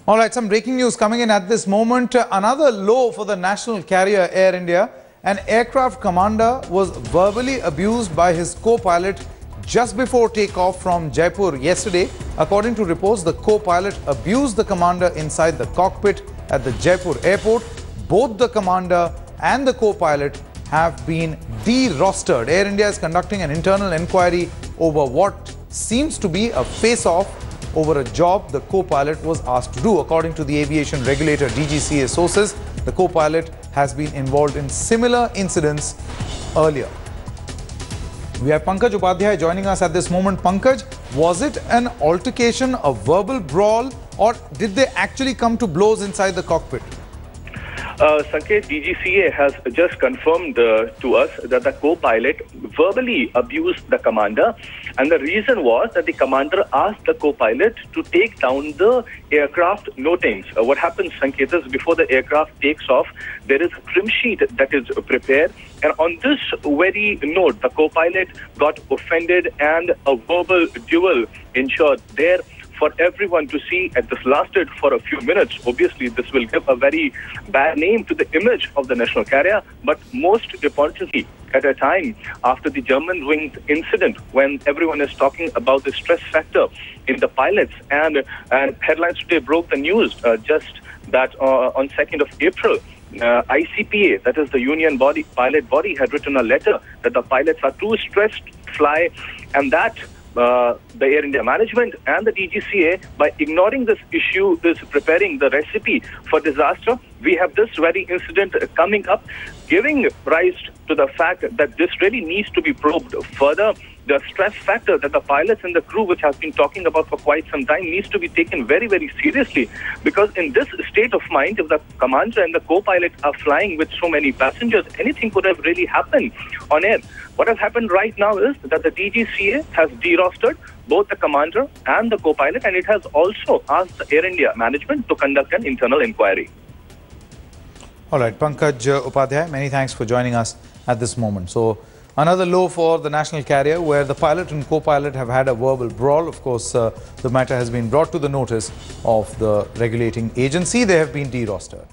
All right, some breaking news coming in at this moment. Another low for the national carrier Air India. An aircraft commander was verbally abused by his co-pilot just before takeoff from Jaipur yesterday. According to reports, the co-pilot abused the commander inside the cockpit at the Jaipur airport. Both the commander and the co-pilot have been derostered. Air India is conducting an internal inquiry over what seems to be a face-off over a job the co-pilot was asked to do. According to the aviation regulator DGCA sources, the co-pilot has been involved in similar incidents earlier. We have Pankaj Upadhyay joining us at this moment. Pankaj, was it an altercation, a verbal brawl, or did they actually come to blows inside the cockpit? Sanket, DGCA has just confirmed to us that the co-pilot verbally abused the commander, and the reason was that the commander asked the co-pilot to take down the aircraft notings. What happens, Sanket, is before the aircraft takes off, there is a trim sheet that is prepared, and on this very note, the co-pilot got offended and a verbal duel ensured there for everyone to see. And this lasted for a few minutes. Obviously, this will give a very bad name to the image of the national carrier, but most importantly, at a time after the German-winged incident, when everyone is talking about the stress factor in the pilots, and headlines today broke the news just that on 2nd of April, ICPA, that is the union body, pilot body, had written a letter that the pilots are too stressed to fly, and that the Air India management and the DGCA, by ignoring this issue, is preparing the recipe for disaster. We have this very incident coming up, giving rise to the fact that this really needs to be probed further. The stress factor that the pilots and the crew, which has been talking about for quite some time, needs to be taken very, very seriously. Because in this state of mind, if the commander and the co-pilot are flying with so many passengers, anything could have really happened on air. What has happened right now is that the DGCA has derostered both the commander and the co-pilot, and it has also asked the Air India management to conduct an internal inquiry. All right, Pankaj Upadhyay, many thanks for joining us at this moment. So, another low for the national carrier, where the pilot and co-pilot have had a verbal brawl. Of course, the matter has been brought to the notice of the regulating agency. They have been derostered.